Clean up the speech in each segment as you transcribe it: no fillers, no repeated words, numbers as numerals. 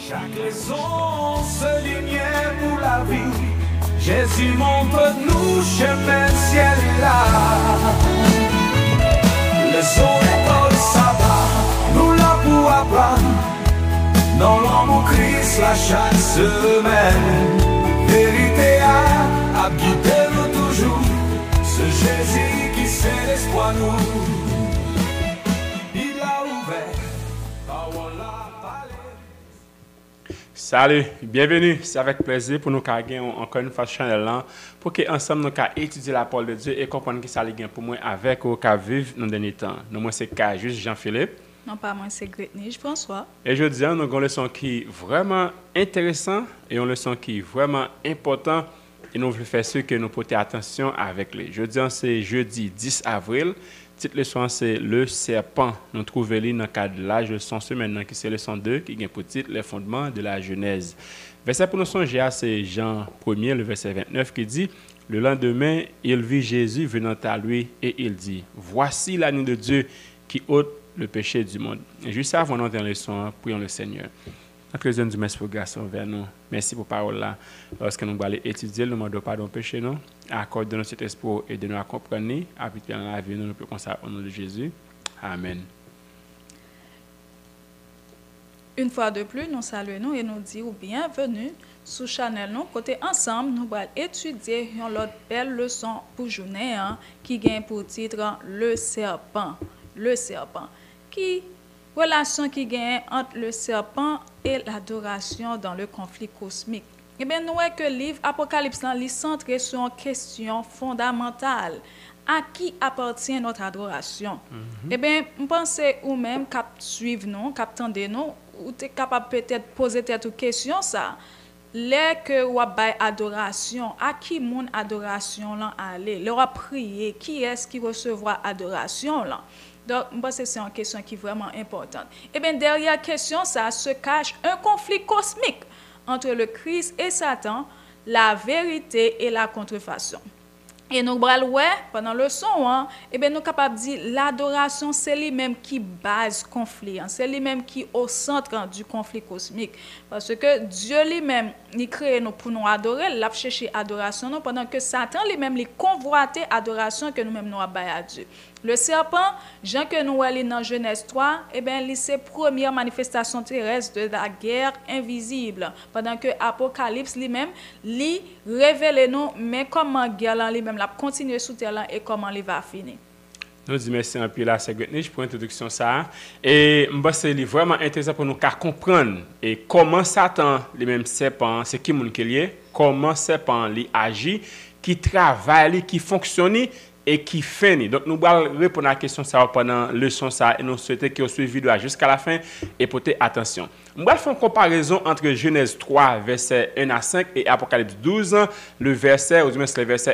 Chaque raison se lumière pour la vie. Jésus montre-nous chemin ciel et là. Leçon école sabbat, nous là pour apprendre. Dans l'homme Christ la chaque semaine. Vérité à guider nous toujours. Ce Jésus qui c'est l'espoir nous. Il a ouvert, parole la parler. Salut, bienvenue. C'est avec plaisir pour nous gagner encore une fois channel là pour que ensemble nous étudier la parole de Dieu et comprendre qui ça li gen pour moi avec ou ka vivre dans dernier temps. Nous moi c'est juste Jean-Philippe. Non pas moi c'est Gretnige François. Et je dis nous avons une leçon qui est vraiment intéressant et une leçon qui est vraiment important et nous voulons faire ce que nous porter attention avec lui. Je dis c'est jeudi 10 avril. Petite leçon, c'est le serpent. Nous trouvons dans le cadre de la leçon maintenant, qui c'est leçon 2, qui a pour titre les fondements de la Genèse. Verset pour nous songer, c'est Jean 1er, le verset 29, qui dit: le lendemain, il vit Jésus venant à lui et il dit: voici l'agneau de Dieu qui ôte le péché du monde. Et juste avant d'entrer dans la leçon, prions le Seigneur. Notre Dieu, nous merci pour grâce envers nous. Merci pour parole là. Lorsque nous allons étudier, nous demandons pardon péché nous. Accorde-nous cet espoir et de nous comprendre. Habite dans la vie, nous pouvons comme ça au nom de Jésus. Amen. Une fois de plus, nous saluons et nous disons bienvenue sur channel nous. Côté ensemble, nous allons étudier une autre belle leçon pour journée qui gagne pour titre le serpent. Le serpent. Qui relation qui gagne entre le serpent et l'adoration dans le conflit cosmique. Eh bien, nous voyons que le livre Apocalypse est centré sur une question fondamentale. À qui appartient notre adoration? Eh bien, je pense ou même cap suivre nous, cap tendre nous, ou tu es capable peut-être poser cette question ça. Les que ou bay adoration, à qui mon adoration là aller? Leur prier, qui est-ce qui recevra adoration là? Donc, je pense que c'est une question qui est vraiment importante. Eh bien, derrière la question, ça se cache un conflit cosmique entre le Christ et Satan, la vérité et la contrefaçon. Et nous, pendant le son, eh bien, nous sommes capables de dire l'adoration, c'est lui-même qui base le conflit, c'est lui-même qui est au centre du conflit cosmique. Parce que Dieu lui-même, il crée nous pour nous adorer, il a cherché adoration, nous, pendant que Satan lui-même, il convoite adoration que nous-mêmes nous avons à Dieu. Le serpent, Jean que nous voyons dans Genèse 3, eh bien, c'est la première manifestation terrestre de la guerre invisible. Pendant que Apocalypse lui-même, lui révèle nous, mais comment guerre lui-même la continuer sous terre et comment il va finir. Nous disons merci un peu là, c'est Gretnige pour l'introduction ça. Et je pense que c'est vraiment intéressant pour nous comprendre et comment Satan, les mêmes serpents, c'est qui mon qui est, comment serpent agit, qui travaille, qui fonctionne et qui finit. Donc, nous allons répondre à la question ça pendant la leçon ça et nous souhaitons que vous suiviez la vidéo jusqu'à la fin et portez attention. Nous allons faire une comparaison entre Genèse 3, verset 1 à 5 et Apocalypse 12, le verset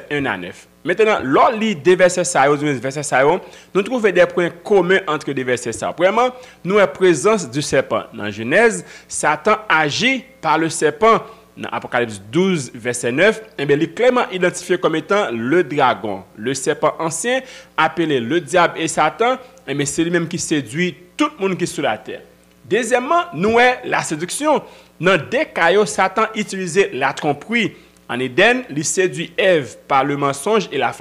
1 à 9. Maintenant, lors des versets ça, nous trouvons des points communs entre les versets ça. Premièrement, nous avons la présence du serpent. Dans Genèse, Satan agit par le serpent. Dans Apocalypse 12, verset 9, il est clairement identifié comme étant le dragon, le serpent ancien, appelé le diable et Satan, mais c'est lui-même qui séduit tout le monde qui est sur la terre. Deuxièmement, nous avons la séduction. Dans des cas, Satan utilisait la tromperie. En Éden, il séduit Ève par le mensonge et la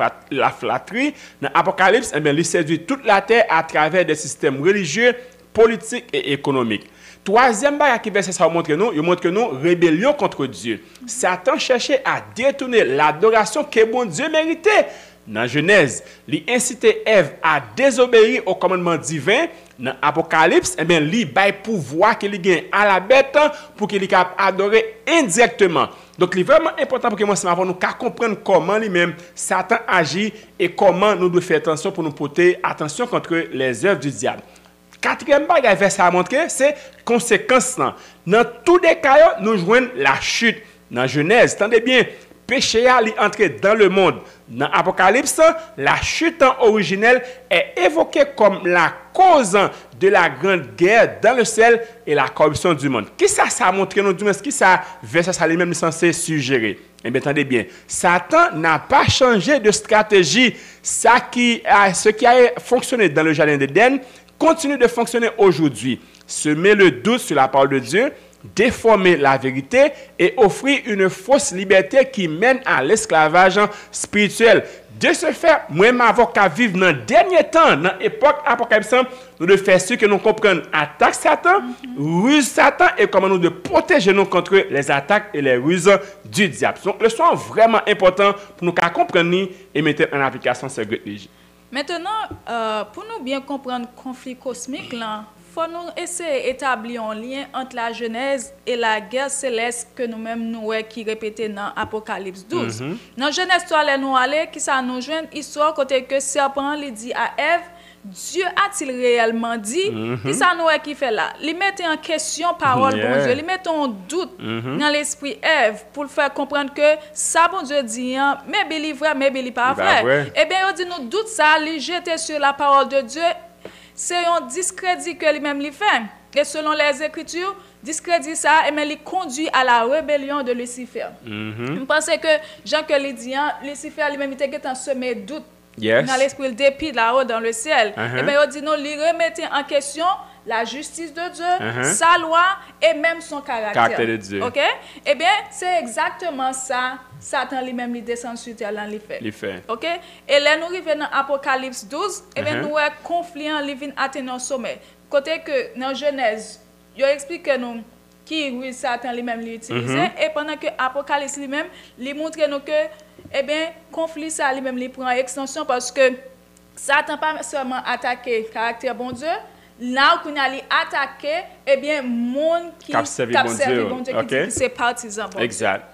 flatterie. Dans Apocalypse, il séduit toute la terre à travers des systèmes religieux, politiques et économiques. Troisième bagage qui verset ça montre que nous rébellion contre Dieu. Satan cherchait à détourner l'adoration que bon Dieu méritait. Dans Genèse, il incitait Ève à désobéir au commandement divin. Dans Apocalypse, il bail pouvoir qu'il gagne à la bête pour qu'il puisse adorer indirectement. Donc, il est vraiment important pour que nous comprenions comment lui-même Satan agit et comment nous devons faire attention pour nous porter attention contre les œuvres du diable. Quatrième bagage verset à montrer, c'est conséquence. Dans tous les cas, nous jouons la chute. Dans Genèse, attendez bien, péché a entré dans le monde. Dans Apocalypse, la chute originelle est évoquée comme la cause de la grande guerre dans le ciel et la corruption du monde. Qui ça a montré nous, qui ça verset ça lui-même censé suggérer? Eh bien, attendez bien, Satan n'a pas changé de stratégie. Ce qui a fonctionné dans le jardin d'Éden continue de fonctionner aujourd'hui. Semer le doute sur la parole de Dieu, déformer la vérité et offrir une fausse liberté qui mène à l'esclavage spirituel. De ce fait, moi, avocat vivre dans le dernier temps, dans l'époque apocalypse, nous devons faire ce que nous comprenons attaque Satan, ruse Satan et comment nous devons protéger nous contre les attaques et les ruses du diable. Donc, le soin vraiment important pour nous comprendre et mettre en application ce great léger. Maintenant, pour nous bien comprendre le conflit cosmique, là, faut nous essayer d'établir un lien entre la Genèse et la guerre céleste que nous-mêmes nous qui répété dans Apocalypse 12. Dans Genèse 3, nous allons, qui ça nous joint histoire côté que serpent lui dit à Ève, Dieu a-t-il réellement dit? Qui ça nous qui fait là? Il mettait en question parole bon Dieu, il mettait en doute dans l'esprit Ève pour le faire comprendre que ça bon Dieu dit, mais il est vrai, mais il n'est pas vrai. Eh bien, il dit nous doute ça, il jette sur la parole de Dieu. C'est un discrédit que lui-même lui fait. Et selon les Écritures, discrédit ça, et mais il conduit à la rébellion de Lucifer. Je pense que Jean que lui dit, Lucifer lui-même était semé doute dans l'esprit, le dépit là-haut dans le ciel. Et bien il dit non, il remettait en question la justice de Dieu, sa loi et même son caractère de Dieu. OK? Eh bien, c'est exactement ça. Satan lui-même il descend sur terre là, il fait. OK? Et là nous arrivons dans Apocalypse 12, et bien nous avons conflit en livre atteint au sommet. Côté que dans Genèse, il explique nous qui oui Satan lui-même l'utilisait et pendant que Apocalypse lui-même lui montre nous que eh bien conflit ça lui-même lui prend extension parce que Satan pas seulement attaqué caractère bon Dieu. Là où on a attaqué, eh bien, monde qui servi bon Dieu, qui c'est partisan bon Dieu. Exact.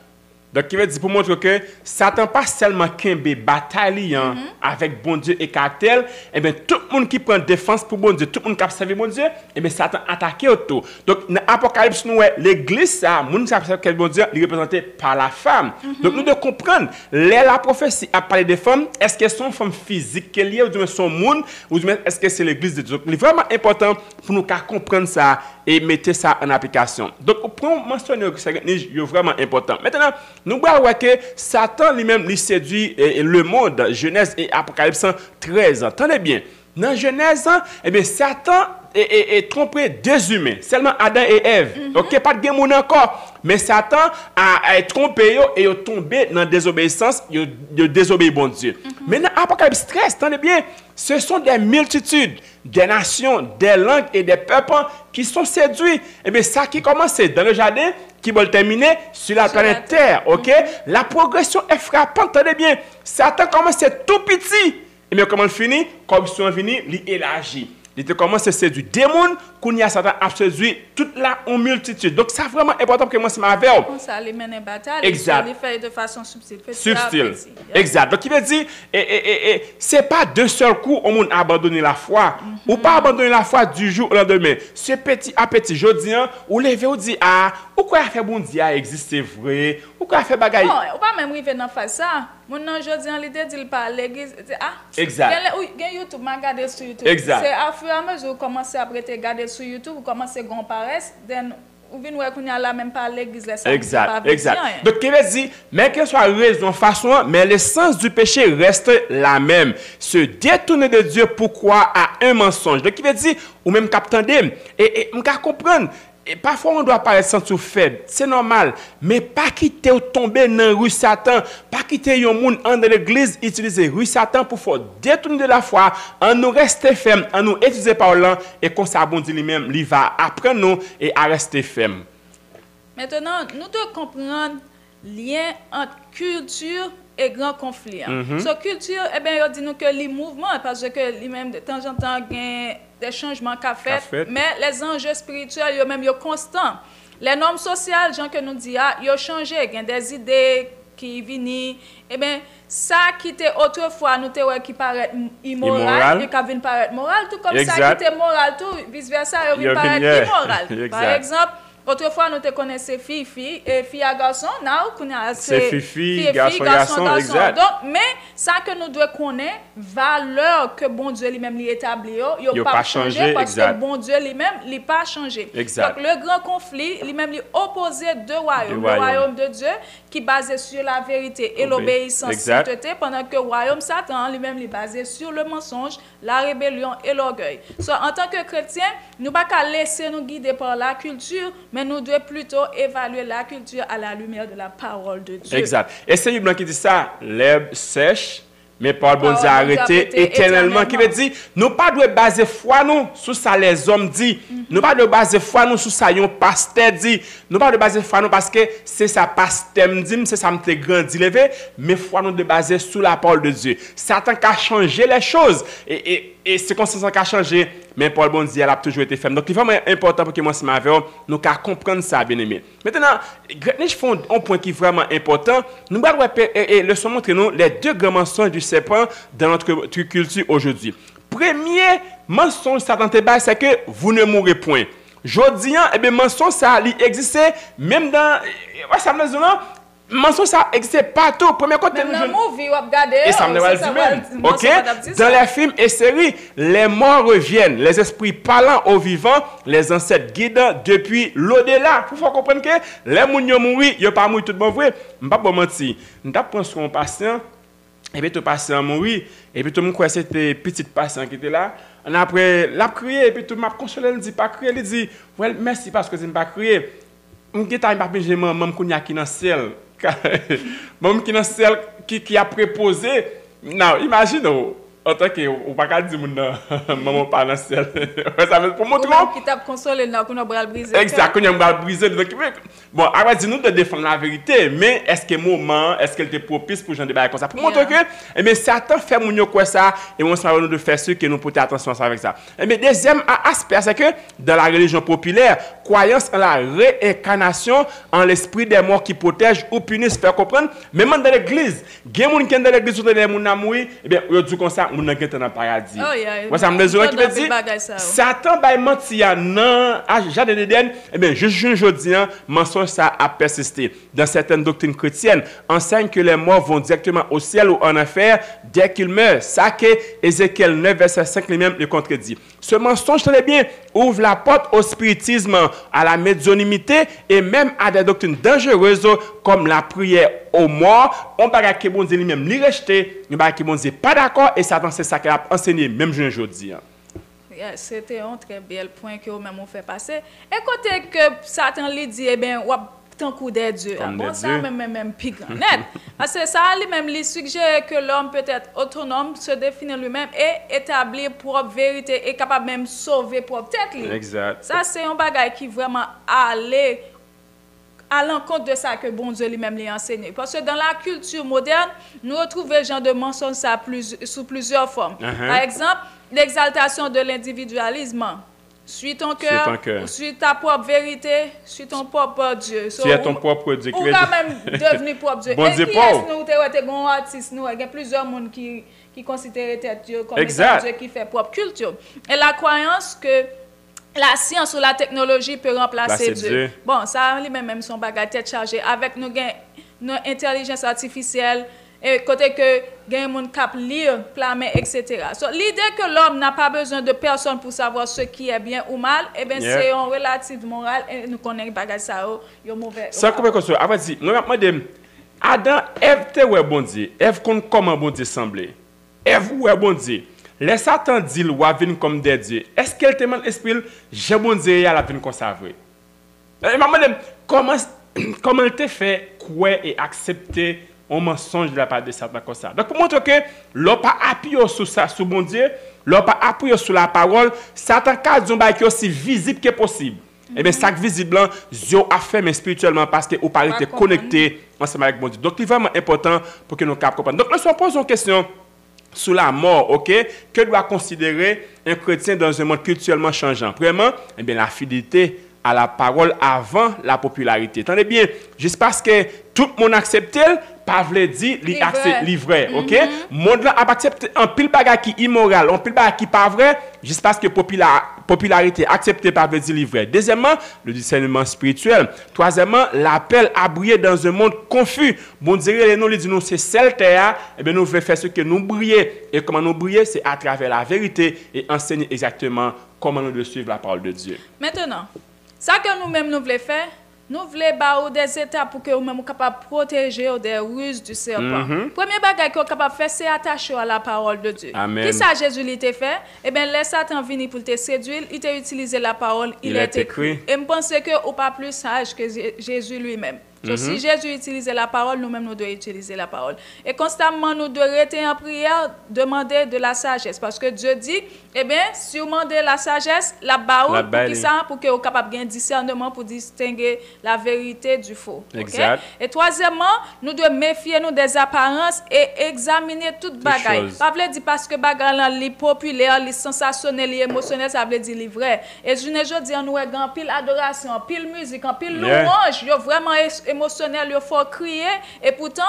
Donc, il veut dire pour montrer que Satan pas seulement qu'un bataille avec bon Dieu et caractère, eh bien, tout le monde qui prend défense pour bon Dieu, tout le monde qui a servi bon Dieu, eh bien, Satan attaque autour. Donc, dans l'Apocalypse, nous, l'église, ça, le monde qui a servi bon Dieu, il est représenté par la femme. Donc, nous devons comprendre, la prophétie a parlé des femmes, est-ce qu'elles sont femmes physiques qu'elles y ou bien son monde, ou bien est-ce que c'est l'église de Dieu. Donc, il est vraiment important pour nous comprendre ça et mettre ça en application. Donc, pour mentionner que c'est vraiment important. Maintenant, nous voyons que Satan lui-même lui séduit le monde, Genèse et Apocalypse 13. Attendez bien, dans Genèse, eh bien, Satan est trompé deux humains, seulement Adam et Ève. Ok, pas de guémon encore, mais Satan a trompé et est tombé dans la désobéissance, il a désobéi bon Dieu. Mais dans Apocalypse 13, attendez bien, ce sont des multitudes, des nations, des langues et des peuples qui sont séduits. Et bien, ça qui commence dans le jardin, qui va le terminer sur la planète Terre. Ok? La progression est frappante. Attendez bien, Satan commence tout petit. Et bien, comment il finit? Comme si on finit, il élargit. Il commence à séduire des mondes, qu'on y a Satan a séduit toute la multitude. Donc, c'est vraiment important que moi, c'est ma verbe. Ça les mène en bataille. Exact. Il fait de façon subtile. Subtile. Exact. Donc, il veut dire, c'est pas d'un seul coup, on monde abandonner la foi. Ou pas abandonner la foi du jour au lendemain. Ce petit à petit, je dis, ou lever, ou dit, ah, ou quoi faire bon Dieu exister vrai, ou quoi faire bagaille. Non, ou pas même arriver dans face ça. Mon nom, je dis, en l'idée, il parle l'église. Ah, exact. Il y a YouTube, m'a regardé sur YouTube. Exact. C'est à fur et à mesure, vous commencez à regarder sur YouTube, vous commencez à comparer, then vous venez voir qu'on y a là même pas l'église. Exact, exact. Donc, il veut dire, mais quelle soit raison, façon, mais l'essence du péché reste la même. Se détourner de Dieu pour croire à un mensonge. Donc, il veut dire, ou même capter, et on peut comprendre. Et parfois, on doit paraître sentir faible. C'est normal. Mais pas quitter ou tomber dans la rue Satan. Pas quitter un monde dans l'église, utiliser rue Satan pour faire détourner de la foi. En nous rester ferme, en nous utiliser par là. Et comme ça, bon Dieu lui-même, il va apprendre nous et à rester ferme. Maintenant, nous devons comprendre le lien entre culture et grand conflit. So, culture, eh bien, il dit nous que les mouvements, parce que lui-même, de temps en temps, il y a des changements qu'a fait, mais les enjeux spirituels, ils même constants. Les normes sociales, gens que nous disons, ils ont changé, il y a des idées qui viennent. Eh bien, ça qui était autrefois, nous qui paraît immoral, il vient paraître moral, tout comme ça qui était moral, tout vice-versa, il vient paraître immoral. Par exemple, autrefois, nous te connaissons filles à garçon, c'est filles, garçon, exact. Donc, mais ça que nous devons connaître, valeur que bon Dieu lui-même lui établit, il n'a pas changé parce que bon Dieu lui-même n'a pas changé. Exact. Donc, le grand conflit, lui-même lui opposait deux royaumes. Le royaume de Dieu qui est basé sur la vérité et l'obéissance sainteté, pendant que le royaume Satan lui-même est basé sur le mensonge, la rébellion et l'orgueil. So, en tant que chrétien, nous ne pouvons pas laisser nous guider par la culture, mais mais nous devons plutôt évaluer la culture à la lumière de la parole de Dieu. Exact. Et c'est Bible qui dit ça, l'herbe sèche, mais par bon Dieu arrêté éternellement. Qui veut dire, nous pas de baser foi nous sur ça les hommes disent. Nous pas de baser foi nous sur ça un pasteur dit. Nous pas de baser foi nous parce que c'est ça pasteur me dit, c'est ça me grandi levé, mais foi nous de baser sur la parole de Dieu. Satan qui a changé les choses et c'est comme ça qui a changé, mais Paul bon Dieu elle a toujours été ferme. Donc il est vraiment important pour que moi avec nous comprendre ça bien aimé. Maintenant, je fais un point qui est vraiment important. Nous allons le montrer nous les deux grands mensonges du serpent dans notre culture aujourd'hui. Premier mensonge Satan te bat, c'est que vous ne mourrez point. Jodi an, eh bien mensonge ça il existait même dans ça me dit non, mensonge ça existait partout. Premier côté nous et ça me va dire même. OK, dans les films et séries, les morts reviennent, les esprits parlant aux vivants, les ancêtres guident depuis l'au-delà. Pour faut comprendre que les moun yo mouri, yo pas mouri tout bon vrai. M'pas pas mentir. M't'a prendre sur un patient et puis tout patient mouri et puis tout monde croit c'était petit patient qui était là. On après l'a crié et puis tout m'a consolé, il dit pas crier, il dit well merci parce que tu m'pas crier. M'geta m'a pas même kounya qui dans ciel. Même qui dans ciel qui a préposé. Non, imagine en tant que ou pas dire maman pas dans ciel. Ça veut pour montrer qui t'a consolé là qu'on a bral briser. Exact, qu'on a bral briser. Bon, après dis nous de défendre la vérité, mais est-ce que moment, est-ce qu'elle était propice pour gens débat comme ça pour montrer que eh bien Satan fait moun yo quoi ça et on s'en va nous de faire ce que nous porter attention avec ça. Eh bien deuxième aspect c'est que dans la religion populaire, croyance en la réincarnation en l'esprit des morts qui protège ou punit, faire comprendre même dans l'église, gen moun qui dans l'église ou des moun na mouri, eh bien yo dit comme ça moun nan gete dans paradis. Moi ça me mesure qui veut dire Satan bay menti nan jardin d'Éden, eh bien je jodi mensonge ça a persisté. Dans certaines doctrines chrétiennes, enseigne que les morts vont directement au ciel ou en enfer dès qu'ils meurent. Ça que Ézéchiel 9 verset 5 lui-même le contredit. Ce mensonge très bien ouvre la porte au spiritisme, à la médiumnité et même à des doctrines dangereuses comme la prière aux morts. On va que bon Dieu lui-même lui rejeter, on va que bon Dieu pas d'accord et Satan c'est ça qu'il a enseigné même aujourd'hui. C'était un très bel point que vous-même fait passer. Et côté que Satan lui dit, eh bien, tant coup des dieux. Bon, ça même plus grand net. Parce que ça lui-même lui suggère que l'homme peut être autonome, se définir lui-même et établir propre vérité et capable même sauver propre tête. Exact. Ça, c'est un bagage qui vraiment allait à l'encontre de ça que bon Dieu lui-même lui a enseigné. Parce que dans la culture moderne, nous retrouvons ce genre de mensonges sous plusieurs formes. Par exemple, l'exaltation de l'individualisme. Suis ton cœur, suis ta propre vérité, suis ton propre Dieu. Tu es ton propre Dieu. Ou quand même devenir propre Dieu. Bon et Dieu, qui est-ce nous, tu artistes, nous, il y a plusieurs personnes qui considèrent Dieu comme étant Dieu qui fait propre culture. Et la croyance que la science ou la technologie peut remplacer Dieu. Bon, ça, lui-même, son bagage tête chargée. Avec nos intelligence artificielle, et côté que gain moun cap lire, plamer, etc. So, l'idée que l'homme n'a pas besoin de personne pour savoir ce qui est bien ou mal, eh bien, c'est un relatif moral et nous connaissons bagage ça yo mauvais. Ça comme ça. Après dit, moi madame Adam, Ève te ouais bon Dieu. Ève comment bon Dieu semblait. Ève ouais bon Dieu. Les Satan dit ou vinn comme des dieux. Est-ce qu'elle te demande esprit, j'ai bon Dieu à la vinn comme ça vrai. Madame, comment elle te fait croire et accepter on mensonge de la part de Satan comme ça. Donc pour montrer que l'on pas appuyé sur ça, sur bon Dieu, l'on pas appuyé sur la parole, Satan a dit qui est aussi visible que possible. Et bien ça visible, Dieu a fait mais spirituellement parce que vous parlez connecté ensemble avec bon Dieu. Donc c'est vraiment important pour que nous comprenions. Donc nous posons une question sur la mort, ok? Que doit considérer un chrétien dans un monde culturellement changeant? Vraiment, eh bien la fidélité à la parole avant la popularité. Attendez bien, juste parce que tout le monde accepte, pas veut dire livrer, ok? Monde là a accepté un pile bagage qui immoral, un pile bagage qui pas vrai, juste parce que popularité acceptée par veut dire livrer. Deuxièmement, le discernement spirituel. Troisièmement, l'appel à briller dans un monde confus. Bon dirait les noms les dit nous c'est celle terre, et bien nous voulons faire ce que nous briller et comment nous briller c'est à travers la vérité et enseigner exactement comment nous devons suivre la parole de Dieu. Maintenant, ça que nous-mêmes nous voulons faire, nous voulons ba des étapes pour que vous même capable protéger des ruses du serpent. Premier bagage que vous capable faire c'est attacher à la parole de Dieu. Amen. Qui ça Jésus lui t'a fait? Eh bien laisse Satan venir pour te séduire, il t'a utilisé la parole, il est écrit. Et je pense que ou pas plus sage que Jésus lui-même. So, si Jésus utilisait la parole, nous-mêmes, nous devons utiliser la parole. Et constamment, nous devons rester en prière, demander de la sagesse. Parce que Dieu dit, eh bien, si vous demandez la sagesse, la baoue, pour que vous soyez capable de discernement pour distinguer la vérité du faux. Okay? Et troisièmement, nous devons méfier nous des apparences et examiner toute bagaille. Ça veut dire parce que bagaille est populaire, est sensationnel, est émotionnel, ça veut dire est vrai. Et je ne dis nous avons pile adoration, pile musique, pile louange, yo vraiment émotionnel, il faut crier et pourtant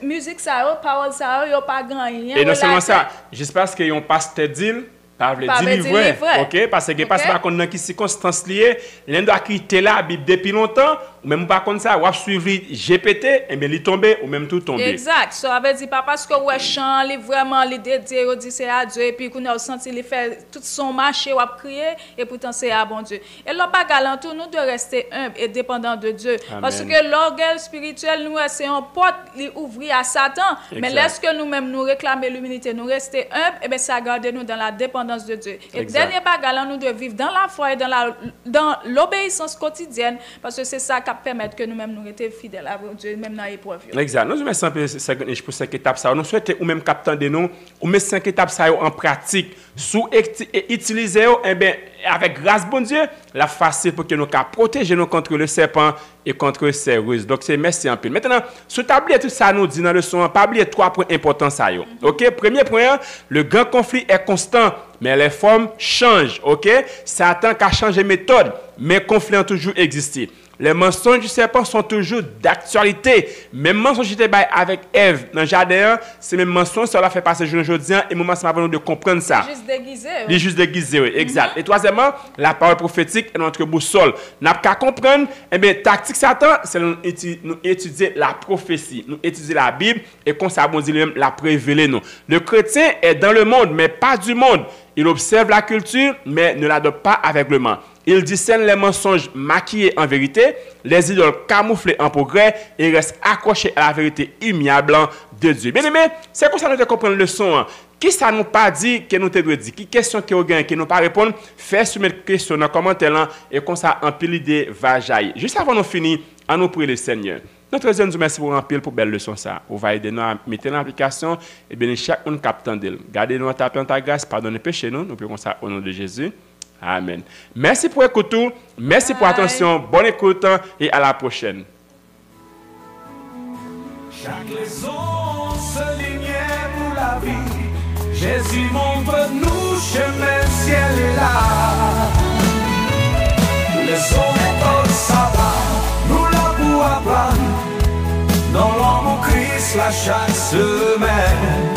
musique ça, parole ça, il pas gagné. Et non seulement ça, juste parce qu'ils ont pasteur dit pas veut dire vrai. OK, parce que parce pas dans qui circonstance liée, l'un doit quitter la Bible depuis longtemps ou même pas comme ça, ou suivre GPT et bien il tomber ou même tout tomber. Exact. Ça veut dire pas parce que ouais chant, il vraiment il dédié au dit c'est à Dieu et puis qu'on a senti il fait tout son marché ou crier et pourtant c'est à bon Dieu. Et là pas galant tout nous de rester humble et dépendant de Dieu. Amen. Parce que l'orgueil spirituel nous c'est un porte li ouvrir à Satan, exact. Mais lorsque nous-mêmes nous réclamer l'humilité, nous rester humble et bien ça garde nous dans la dépendance de Dieu. Et exact. Dernier bagage nous devons vivre dans la foi et dans l'obéissance quotidienne parce que c'est ça qui permettre que nous-mêmes nous restions fidèles à Dieu même dans l'épreuve. Exact. Nous mettons pour 5 étapes ça. Nous souhaitons ou même captant de nous ou mettre 5 étapes ça en pratique sous et utiliser eh bien avec grâce bon Dieu la facile pour que nous puissions protéger nous contre le serpent et contre ses ruses. Donc c'est merci en pile. Maintenant, sous tablier tout ça nous dit dans le son, pas oublier 3 points importants ça yo. OK, premier point, le grand conflit est constant, mais les formes changent. OK? Satan a changé méthode, mais conflit a toujours existé. Les mensonges du serpent sont toujours d'actualité. Même mensonge qui était avec Ève dans le jardin, c'est même mensonge, ça l'a fait passer aujourd'hui et moment c'est pas de comprendre ça. Juste déguisé. Il est juste déguisé, oui, exact. Et troisièmement, la parole prophétique est notre boussole. N'a qu'à comprendre, eh bien, tactique Satan, c'est nous étudier la prophétie, nous étudier la Bible et qu'on s'abondit lui-même la révéler nous. Le chrétien est dans le monde, mais pas du monde. Il observe la culture, mais ne l'adopte pas aveuglement. Il discerne les mensonges maquillés en vérité, les idoles camouflées en progrès et reste accroché à la vérité immuable de Dieu. Bien aimé, c'est pour ça que nous devons comprendre le leçon. Qui ça nous pas dit que nous devons dire? Qui question que nous gagnons, qui nous pas répondre? Fais soumettre question dans le commentaire et comme ça, en pile idée va jaillir. Juste avant de finir, à nous prier le Seigneur. Notre Dieu nous remercie pour un pile pour belle leçon ça. On va aider nous à mettre en application et bien chacun captant d'elle. Gardez-nous en tapant ta grâce, pardonnez péché nous prions ça au nom de Jésus. Amen. Merci pour l'écoute, merci pour l'attention, bonne écoute et à la prochaine. Chaque leçon se lignait pour la vie. Jésus montre-nous chemin, ciel et là. Leçon méthode, ça va, nous là pour apprendre. Dans l'homme au Christ, là chaque semaine.